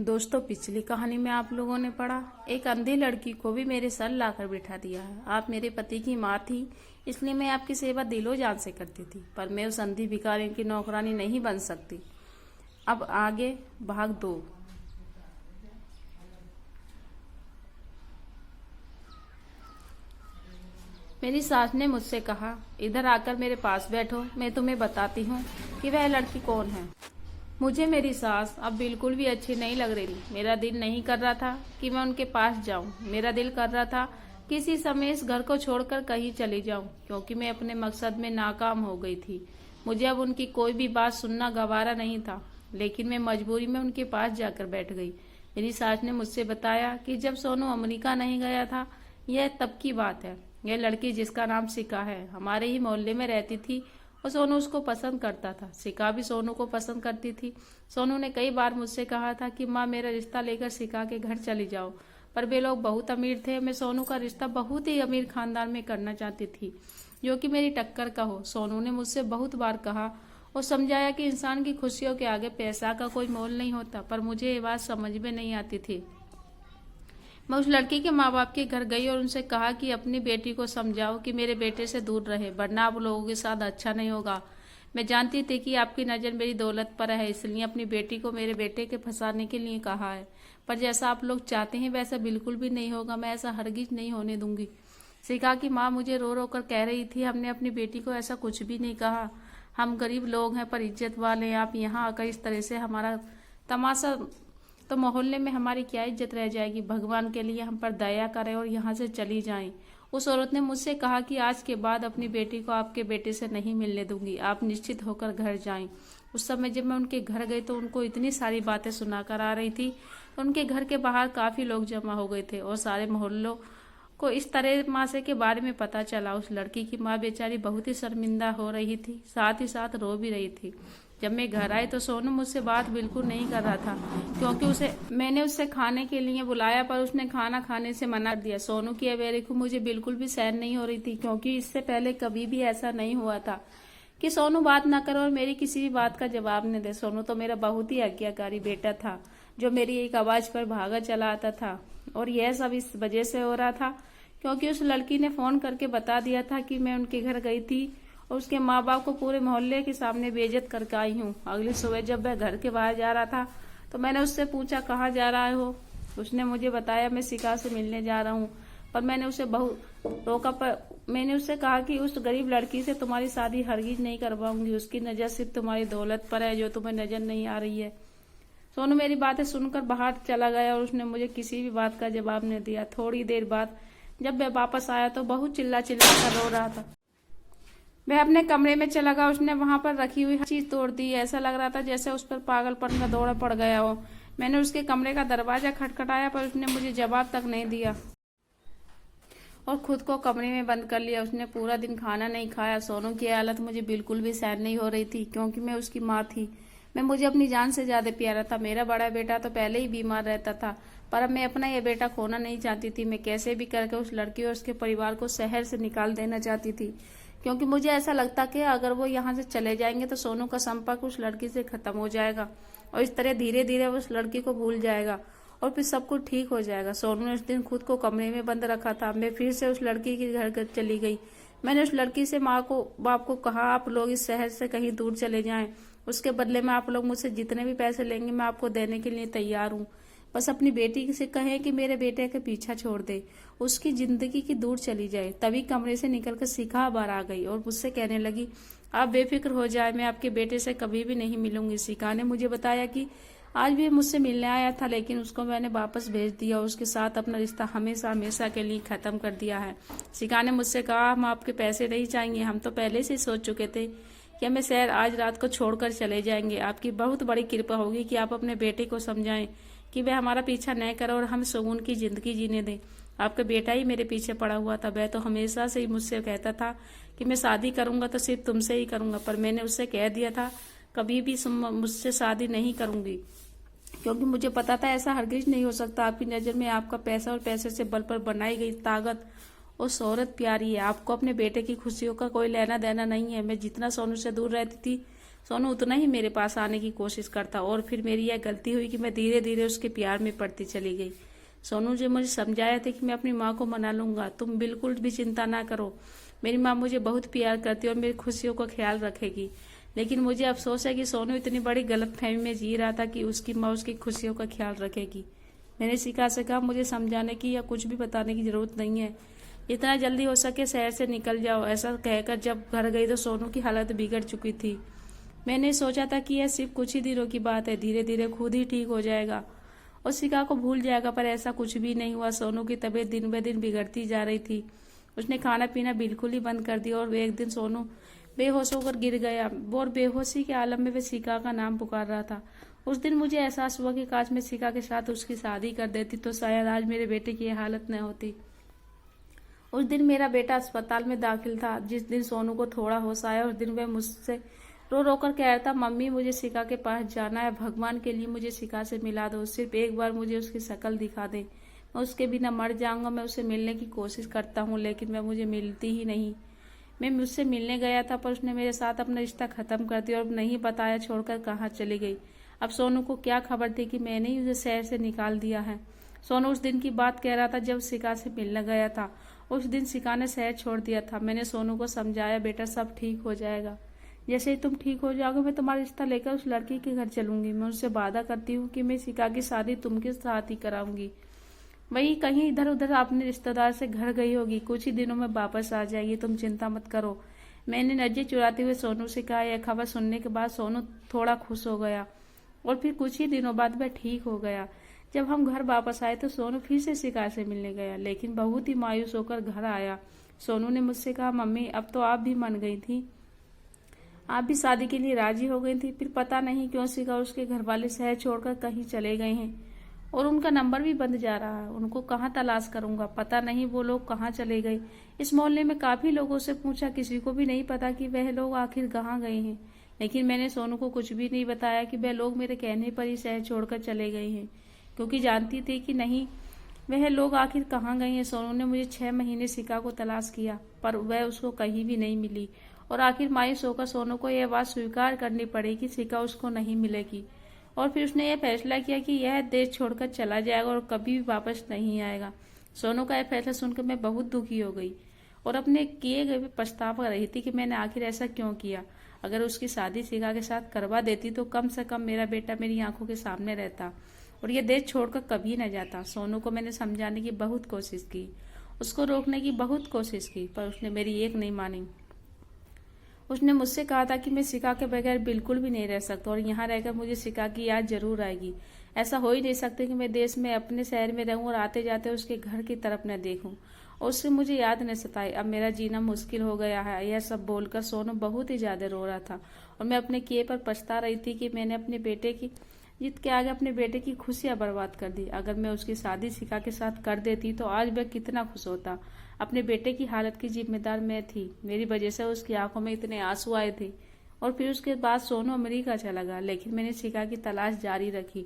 दोस्तों, पिछली कहानी में आप लोगों ने पढ़ा एक अंधी लड़की को भी मेरे सर लाकर बिठा दिया है। आप मेरे पति की माँ थी, इसलिए मैं आपकी सेवा दिलो जान से करती थी, पर मैं उस अंधी भिखारी की नौकरानी नहीं बन सकती। अब आगे भाग 2। मेरी सास ने मुझसे कहा, इधर आकर मेरे पास बैठो, मैं तुम्हें बताती हूँ कि वह लड़की कौन है। मुझे मेरी सास अब बिल्कुल भी अच्छी नहीं लग रही थी। मेरा दिल नहीं कर रहा था कि मैं उनके पास जाऊं। मेरा दिल कर रहा था किसी समय इस घर को छोड़कर कहीं चली जाऊं, क्योंकि मैं अपने मकसद में नाकाम हो गई थी। मुझे अब उनकी कोई भी बात सुनना गवारा नहीं था, लेकिन मैं मजबूरी में उनके पास जाकर बैठ गई। मेरी सास ने मुझसे बताया कि जब सोनू अमेरिका नहीं गया था, यह तब की बात है। यह लड़की जिसका नाम सिका है, हमारे ही मोहल्ले में रहती थी और सोनू उसको पसंद करता था। सिका भी सोनू को पसंद करती थी। सोनू ने कई बार मुझसे कहा था कि माँ, मेरा रिश्ता लेकर सिका के घर चली जाओ, पर वे लोग बहुत अमीर थे। मैं सोनू का रिश्ता बहुत ही अमीर खानदान में करना चाहती थी, जो कि मेरी टक्कर का हो। सोनू ने मुझसे बहुत बार कहा और समझाया कि इंसान की खुशियों के आगे पैसा का कोई मोल नहीं होता, पर मुझे ये बात समझ में नहीं आती थी। मैं उस लड़की के माँ बाप के घर गई और उनसे कहा कि अपनी बेटी को समझाओ कि मेरे बेटे से दूर रहे, वरना आप लोगों के साथ अच्छा नहीं होगा। मैं जानती थी कि आपकी नज़र मेरी दौलत पर है, इसलिए अपनी बेटी को मेरे बेटे के फंसाने के लिए कहा है, पर जैसा आप लोग चाहते हैं वैसा बिल्कुल भी नहीं होगा। मैं ऐसा हरगिज नहीं होने दूंगी। सिका की माँ मुझे रो रो कर कह रही थी, हमने अपनी बेटी को ऐसा कुछ भी नहीं कहा। हम गरीब लोग हैं पर इज्जत वाले हैं। आप यहाँ आकर इस तरह से हमारा तमाशा, तो मोहल्ले में हमारी क्या इज्जत रह जाएगी। भगवान के लिए हम पर दया करें और यहाँ से चली जाएं। उस औरत ने मुझसे कहा कि आज के बाद अपनी बेटी को आपके बेटे से नहीं मिलने दूंगी, आप निश्चित होकर घर जाएं। उस समय जब मैं उनके घर गई तो उनको इतनी सारी बातें सुनाकर आ रही थी। उनके घर के बाहर काफी लोग जमा हो गए थे और सारे मोहल्लों को इस तरह मासे के बारे में पता चला। उस लड़की की माँ बेचारी बहुत ही शर्मिंदा हो रही थी, साथ ही साथ रो भी रही थी। जब मैं घर आई तो सोनू मुझसे बात बिल्कुल नहीं कर रहा था, क्योंकि मैंने उससे खाने के लिए बुलाया, पर उसने खाना खाने से मना कर दिया। सोनू की अवेयरनेस मुझे बिल्कुल भी सहन नहीं हो रही थी, क्योंकि इससे पहले कभी भी ऐसा नहीं हुआ था कि सोनू बात ना करे और मेरी किसी भी बात का जवाब न दे। सोनू तो मेरा बहुत ही आज्ञाकारी बेटा था, जो मेरी एक आवाज पर भागा चला आता था, और यह सब इस वजह से हो रहा था क्योंकि उस लड़की ने फोन करके बता दिया था कि मैं उनके घर गई थी और उसके माँ बाप को पूरे मोहल्ले के सामने बेइज्जत करके आई हूँ। अगली सुबह जब वह घर के बाहर जा रहा था तो मैंने उससे पूछा, कहाँ जा रहा हो। उसने मुझे बताया, मैं सिका से मिलने जा रहा हूँ, पर मैंने उसे बहुत रोका। पर मैंने उससे कहा कि उस गरीब लड़की से तुम्हारी शादी हरगिज नहीं करवाऊंगी। उसकी नजर सिर्फ तुम्हारी दौलत पर है, जो तुम्हें नजर नहीं आ रही है। सोनू मेरी बातें सुनकर बाहर चला गया और उसने मुझे किसी भी बात का जवाब नहीं दिया। थोड़ी देर बाद जब वह वापस आया तो बहुत चिल्ला चिल्ला कर रो रहा था। वह अपने कमरे में चला गया। उसने वहां पर रखी हुई हर चीज तोड़ दी। ऐसा लग रहा था जैसे उस पर पागलपन का दौरा पड़ गया हो। मैंने उसके कमरे का दरवाजा खटखटाया, पर उसने मुझे जवाब तक नहीं दिया और खुद को कमरे में बंद कर लिया। उसने पूरा दिन खाना नहीं खाया। सोनू की हालत मुझे बिल्कुल भी सहन नहीं हो रही थी, क्योंकि मैं उसकी माँ थी। मैं मुझे अपनी जान से ज्यादा प्यारा था। मेरा बड़ा बेटा तो पहले ही बीमार रहता था, पर अब मैं अपना यह बेटा खोना नहीं चाहती थी। मैं कैसे भी करके उस लड़की और उसके परिवार को शहर से निकाल देना चाहती थी, क्योंकि मुझे ऐसा लगता कि अगर वो यहाँ से चले जाएंगे तो सोनू का संपर्क उस लड़की से खत्म हो जाएगा और इस तरह धीरे धीरे वो उस लड़की को भूल जाएगा और फिर सब कुछ ठीक हो जाएगा। सोनू ने उस दिन खुद को कमरे में बंद रखा था। मैं फिर से उस लड़की के घर चली गई। मैंने उस लड़की से माँ को बाप को कहा, आप लोग इस शहर से कहीं दूर चले जाएं, उसके बदले में आप लोग मुझसे जितने भी पैसे लेंगे मैं आपको देने के लिए तैयार हूँ। बस अपनी बेटी से कहें कि मेरे बेटे का पीछा छोड़ दे, उसकी जिंदगी की दूर चली जाए। तभी कमरे से निकलकर सिखा बाहर आ गई और मुझसे कहने लगी, आप बेफिक्र हो जाए, मैं आपके बेटे से कभी भी नहीं मिलूंगी। सिखा ने मुझे बताया कि आज भी मुझसे मिलने आया था, लेकिन उसको मैंने वापस भेज दिया और उसके साथ अपना रिश्ता हमेशा हमेशा के लिए खत्म कर दिया है। सिखा ने मुझसे कहा, हम आपके पैसे नहीं चाहेंगे, हम तो पहले से सोच चुके थे कि हमें शहर आज रात को छोड़कर चले जाएंगे। आपकी बहुत बड़ी कृपा होगी कि आप अपने बेटे को समझाएं कि वह हमारा पीछा न करे और हम सुकून की जिंदगी जीने दें। आपका बेटा ही मेरे पीछे पड़ा हुआ था। वह तो हमेशा से ही मुझसे कहता था कि मैं शादी करूंगा तो सिर्फ तुमसे ही करूंगा, पर मैंने उससे कह दिया था कभी भी मुझसे शादी नहीं करूंगी, क्योंकि मुझे पता था ऐसा हरगिज नहीं हो सकता। आपकी नजर में आपका पैसा और पैसे से बल पर बनाई गई ताकत और शोहरत प्यारी है। आपको अपने बेटे की खुशियों का कोई लेना देना नहीं है। मैं जितना सोनू से दूर रहती थी सोनू उतना ही मेरे पास आने की कोशिश करता और फिर मेरी यह गलती हुई कि मैं धीरे धीरे उसके प्यार में पड़ती चली गई। सोनू जी मुझे समझाया था कि मैं अपनी माँ को मना लूंगा, तुम बिल्कुल भी चिंता ना करो, मेरी माँ मुझे बहुत प्यार करती है और मेरी खुशियों का ख्याल रखेगी। लेकिन मुझे अफसोस है कि सोनू इतनी बड़ी गलतफहमी में जी रहा था कि उसकी माँ उसकी खुशियों का ख्याल रखेगी। मैंने शिखा से कहा मुझे समझाने की या कुछ भी बताने की जरूरत नहीं है, इतना जल्दी हो सके शहर से निकल जाओ। ऐसा कहकर जब घर गई तो सोनू की हालत बिगड़ चुकी थी। मैंने सोचा था कि यह सिर्फ कुछ ही दिनों की बात है, धीरे धीरे खुद ही ठीक हो जाएगा और शिखा को भूल जाएगा, पर ऐसा कुछ भी नहीं हुआ। सोनू की तबीयत दिन ब दिन बिगड़ती जा रही थी। उसने खाना पीना बिल्कुल ही बंद कर दिया और एक दिन सोनू बेहोश होकर गिर गया और बेहोशी के आलम में वह शिखा का नाम पुकार रहा था। उस दिन मुझे एहसास हुआ कि काश मैं शिखा के साथ उसकी शादी कर देती तो शायद आज मेरे बेटे की यह हालत न होती। उस दिन मेरा बेटा अस्पताल में दाखिल था। जिस दिन सोनू को थोड़ा होश आया उस दिन वह मुझसे रो रो कर कह रहा था, मम्मी मुझे शिखा के पास जाना है, भगवान के लिए मुझे शिखा से मिला दो, सिर्फ एक बार मुझे उसकी शक्ल दिखा दे, मैं उसके बिना मर जाऊंगा। मैं उससे मिलने की कोशिश करता हूँ लेकिन वह मुझे मिलती ही नहीं। मैं मुझसे मिलने गया था पर उसने मेरे साथ अपना रिश्ता खत्म कर दिया और नहीं बताया छोड़कर कहाँ चली गई। अब सोनू को क्या खबर थी कि मैंने ही उसे शहर से निकाल दिया है। सोनू उस दिन की बात कह रहा था जब शिखा से मिलने गया था। उस दिन शिखा ने शहर छोड़ दिया था। मैंने सोनू को समझाया, बेटा सब ठीक हो जाएगा, जैसे ही तुम ठीक हो जाओगे मैं तुम्हारा रिश्ता लेकर उस लड़की के घर चलूंगी। मैं उससे वादा करती हूँ कि मैं शिखा की शादी तुमके साथ ही कराऊंगी। वही कहीं इधर उधर अपने रिश्तेदार से घर गई होगी, कुछ ही दिनों में वापस आ जाएगी, तुम चिंता मत करो। मैंने नजर चुराते हुए सोनू से कहा। यह खबर सुनने के बाद सोनू थोड़ा खुश हो गया और फिर कुछ ही दिनों बाद वह ठीक हो गया। जब हम घर वापस आए तो सोनू फिर से शिखा से मिलने गया, लेकिन बहुत ही मायूस होकर घर आया। सोनू ने मुझसे कहा, मम्मी अब तो आप भी मान गई थी, आप भी शादी के लिए राजी हो गई थी, फिर पता नहीं क्यों शिखा और उसके घर वाले शहर छोड़कर कहीं चले गए हैं और उनका नंबर भी बंद जा रहा है। उनको कहाँ तलाश करूंगा, पता नहीं वो लोग कहाँ चले गए। इस मोहल्ले में काफी लोगों से पूछा, किसी को भी नहीं पता कि वह लोग आखिर कहाँ गए हैं। लेकिन मैंने सोनू को कुछ भी नहीं बताया कि वह लोग मेरे कहने पर ही शहर छोड़कर चले गए हैं, क्योंकि जानती थी कि नहीं वह लोग आखिर कहाँ गए हैं। सोनू ने मुझे 6 महीने शिखा को तलाश किया पर वह उसको कहीं भी नहीं मिली और आखिर मायूस होकर सोनू को यह बात स्वीकार करनी पड़ी कि शिखा उसको नहीं मिलेगी और फिर उसने यह फैसला किया कि यह देश छोड़कर चला जाएगा और कभी भी वापस नहीं आएगा। सोनू का यह फैसला सुनकर मैं बहुत दुखी हो गई और अपने किए गए पछतावा कर रही थी कि मैंने आखिर ऐसा क्यों किया। अगर उसकी शादी शिखा के साथ करवा देती तो कम से कम मेरा बेटा मेरी आंखों के सामने रहता और ये देश छोड़कर कभी न जाता। सोनू को मैंने समझाने की बहुत कोशिश की, उसको रोकने की बहुत कोशिश की, पर उसने मेरी एक नहीं मानी। उसने मुझसे कहा था कि मैं शिखा के बगैर बिल्कुल भी नहीं रह सकता और यहाँ रहकर मुझे शिखा की याद जरूर आएगी। ऐसा हो ही नहीं सकता कि मैं देश में अपने शहर में रहूं और आते जाते उसके घर की तरफ न देखूं और उससे मुझे याद न सताए। अब मेरा जीना मुश्किल हो गया है। यह सब बोलकर सोनू बहुत ही ज्यादा रो रहा था और मैं अपने किए पर पछता रही थी कि मैंने अपने बेटे की जीत के आगे अपने बेटे की खुशियां बर्बाद कर दी। अगर मैं उसकी शादी शिखा के साथ कर देती तो आज वह कितना खुश होता। अपने बेटे की हालत की जिम्मेदार मैं थी, मेरी वजह से उसकी आंखों में इतने आंसू आए थे। और फिर उसके बाद सोनू अमेरिका चला गया, लेकिन मैंने शिखा की तलाश जारी रखी।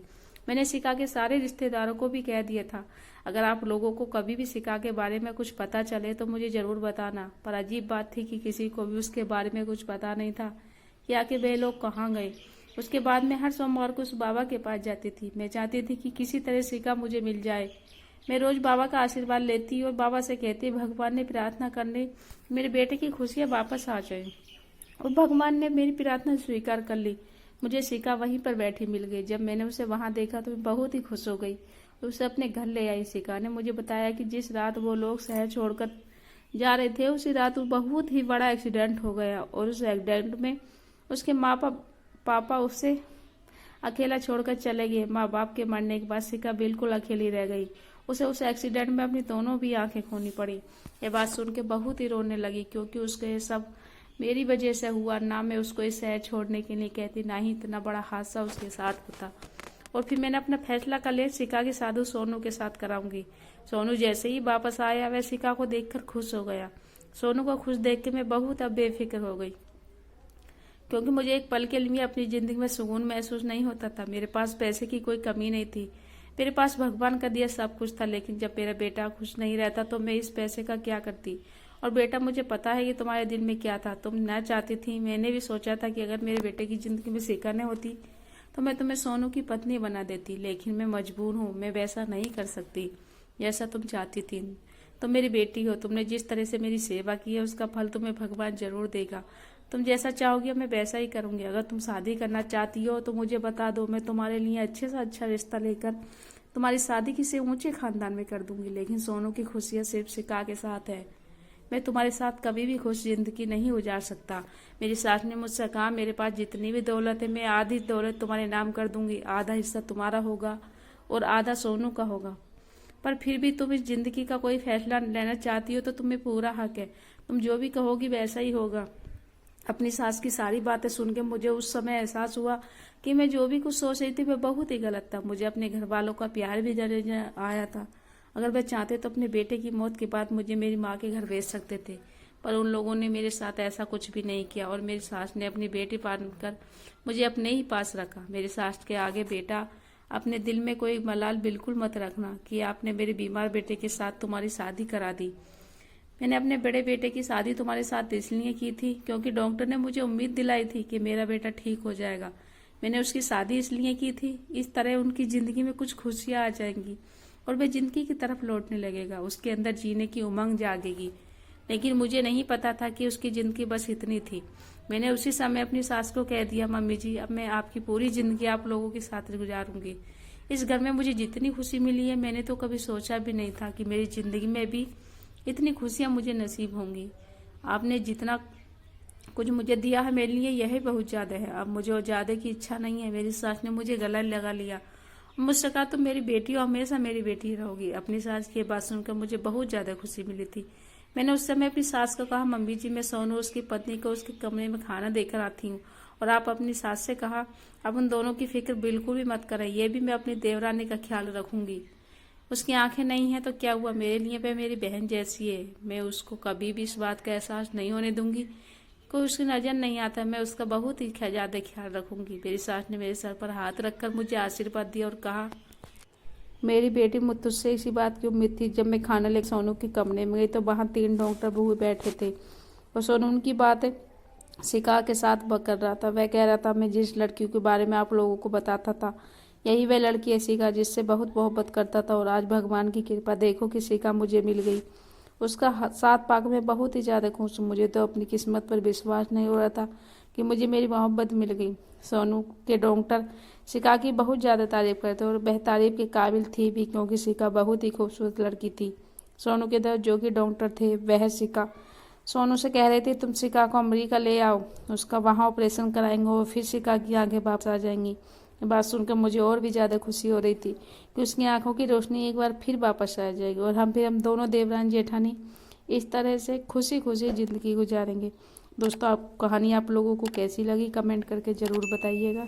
मैंने शिखा के सारे रिश्तेदारों को भी कह दिया था, अगर आप लोगों को कभी भी शिखा के बारे में कुछ पता चले तो मुझे जरूर बताना। पर अजीब बात थी कि किसी को भी उसके बारे में कुछ पता नहीं था कि आखिर वे लोग कहाँ गए। उसके बाद मैं हर सोमवार को उस बाबा के पास जाती थी। मैं चाहती थी कि किसी तरह शिखा मुझे मिल जाए। मैं रोज बाबा का आशीर्वाद लेती और बाबा से कहती, भगवान ने प्रार्थना करने मेरे बेटे की खुशियां वापस आ जाए। और भगवान ने मेरी प्रार्थना स्वीकार कर ली। मुझे शिखा वहीं पर बैठी मिल गई। जब मैंने उसे वहां देखा तो मैं बहुत ही खुश हो गई। उसे अपने घर ले आई। शिखा ने मुझे बताया कि जिस रात वो लोग शहर छोड़कर जा रहे थे उसी रात बहुत ही बड़ा एक्सीडेंट हो गया और उस एक्सीडेंट में उसके पापा उससे अकेला छोड़कर चले गए। माँ बाप के मरने के बाद शिखा बिल्कुल अकेली रह गई। उसे उस एक्सीडेंट में अपनी दोनों भी आंखें खोनी पड़ी। ये बात सुन के बहुत ही रोने लगी, क्योंकि उसके ये सब मेरी वजह से हुआ। ना मैं उसको इस शहर छोड़ने के लिए कहती, ना ही इतना बड़ा हादसा उसके साथ होता। और फिर मैंने अपना फैसला कर लिया, शिखा की शादी सोनू के साथ कराऊंगी। सोनू जैसे ही वापस आया वह शिखा को देखकर खुश हो गया। सोनू को खुश देख के मैं बहुत अब बेफिक्र हो गई, क्योंकि मुझे एक पल के लिए अपनी जिंदगी में सुकून महसूस नहीं होता था। मेरे पास पैसे की कोई कमी नहीं थी, मेरे पास भगवान का दिया सब कुछ था। लेकिन जब मेरा बेटा खुश नहीं रहता तो मैं इस पैसे का क्या करती और बेटा मुझे पता है कि तुम्हारे दिल में क्या था, तुम ना चाहती थी। मैंने भी सोचा था कि अगर मेरे बेटे की जिंदगी में शिखा न होती तो मैं तुम्हें सोनू की पत्नी बना देती, लेकिन मैं मजबूर हूँ, मैं वैसा नहीं कर सकती जैसा तुम चाहती थी। तुम मेरी बेटी हो, तुमने जिस तरह से मेरी सेवा की है उसका फल तुम्हें भगवान जरूर देगा। तुम जैसा चाहोगी मैं वैसा ही करूंगी। अगर तुम शादी करना चाहती हो तो मुझे बता दो, मैं तुम्हारे लिए अच्छे से अच्छा रिश्ता लेकर तुम्हारी शादी किसी ऊंचे खानदान में कर दूंगी। लेकिन सोनू की खुशियां सिर्फ शिखा के साथ है। मैं तुम्हारे साथ कभी भी खुश जिंदगी नहीं गुजार सकता। मेरी सास ने मुझसे कहा मेरे पास जितनी भी दौलत है मैं आधी दौलत तुम्हारे नाम कर दूंगी, आधा हिस्सा तुम्हारा होगा और आधा सोनू का होगा। पर फिर भी तुम इस जिंदगी का कोई फैसला लेना चाहती हो तो तुम्हें पूरा हक है। तुम जो भी कहोगी वैसा ही होगा। अपनी सास की सारी बातें सुन के मुझे उस समय एहसास हुआ कि मैं जो भी कुछ सोच रही थी वह बहुत ही गलत था। मुझे अपने घर वालों का प्यार भी नजर आया था। अगर वह चाहते तो अपने बेटे की मौत के बाद मुझे मेरी माँ के घर भेज सकते थे, पर उन लोगों ने मेरे साथ ऐसा कुछ भी नहीं किया और मेरी सास ने अपनी बेटी पालकर मुझे अपने ही पास रखा। मेरी सास के आगे बेटा अपने दिल में कोई मलाल बिल्कुल मत रखना कि आपने मेरे बीमार बेटे के साथ तुम्हारी शादी करा दी। मैंने अपने बड़े बेटे की शादी तुम्हारे साथ इसलिए की थी क्योंकि डॉक्टर ने मुझे उम्मीद दिलाई थी कि मेरा बेटा ठीक हो जाएगा। मैंने उसकी शादी इसलिए की थी, इस तरह उनकी जिंदगी में कुछ खुशियां आ जाएंगी और वह जिंदगी की तरफ लौटने लगेगा, उसके अंदर जीने की उमंग जागेगी। लेकिन मुझे नहीं पता था कि उसकी जिंदगी बस इतनी थी। मैंने उसी समय अपनी सास को कह दिया, मम्मी जी अब मैं आपकी पूरी जिंदगी आप लोगों के साथ गुजारूंगी। इस घर में मुझे जितनी खुशी मिली है मैंने तो कभी सोचा भी नहीं था कि मेरी जिंदगी में भी इतनी खुशियां मुझे नसीब होंगी। आपने जितना कुछ मुझे दिया है मेरे लिए यही बहुत ज्यादा है। अब मुझे और ज्यादा की इच्छा नहीं है। मेरी सास ने मुझे गला लगा लिया, मुझसे कहा तुम मेरी बेटी हो, हमेशा मेरी बेटी ही रहोगी। अपनी सास की बात सुनकर मुझे बहुत ज्यादा खुशी मिली थी। मैंने उस समय अपनी सास को कहा, मम्मी जी मैं सोनू उसकी पत्नी को उसके कमरे में खाना देकर आती हूँ। और आप अपनी सास से कहा अब उन दोनों की फिक्र बिल्कुल भी मत करें, ये भी मैं अपनी देवरानी का ख्याल रखूंगी। उसकी आंखें नहीं है तो क्या हुआ, मेरे लिए वह मेरी बहन जैसी है। मैं उसको कभी भी इस बात का एहसास नहीं होने दूंगी कोई उसकी नजर नहीं आता। मैं उसका बहुत ही ज्यादा ख्याल रखूंगी। मेरी सास ने मेरे सर पर हाथ रखकर मुझे आशीर्वाद दिया और कहा, मेरी बेटी मुझ तुझसे इसी बात की उम्मीद थी। जब मैं खाना लेकर सोनू के कमरे में गई तो वहां 3 डॉक्टर बूढ़े बैठे थे और सोनू उनकी बातें शिखा के साथ कर रहा था। वह कह रहा था मैं जिस लड़की के बारे में आप लोगों को बताता था यही वह लड़की है शिखा, जिससे बहुत मोहब्बत करता था। और आज भगवान की कृपा देखो कि शिखा मुझे मिल गई। उसका साथ पाकर मैं बहुत ही ज्यादा खुश हूँ। मुझे तो अपनी किस्मत पर विश्वास नहीं हो रहा था कि मुझे मेरी मोहब्बत मिल गई। सोनू के डॉक्टर शिखा की बहुत ज्यादा तारीफ करते और वह तारीफ के काबिल थी भी क्योंकि शिखा बहुत ही खूबसूरत लड़की थी। सोनू के दोस्त जो कि डॉक्टर थे वह शिखा सोनू से कह रहे थे तुम शिखा को अमेरिका ले आओ, उसका वहां ऑपरेशन कराएंगे और फिर शिखा की आंखें वापस आ जाएंगी। ये बात सुनकर मुझे और भी ज्यादा खुशी हो रही थी कि उसकी आंखों की रोशनी एक बार फिर वापस आ जाएगी और हम दोनों देवरानी जेठानी इस तरह से खुशी खुशी जिंदगी गुजारेंगे। दोस्तों आप कहानी आप लोगों को कैसी लगी कमेंट करके जरूर बताइएगा।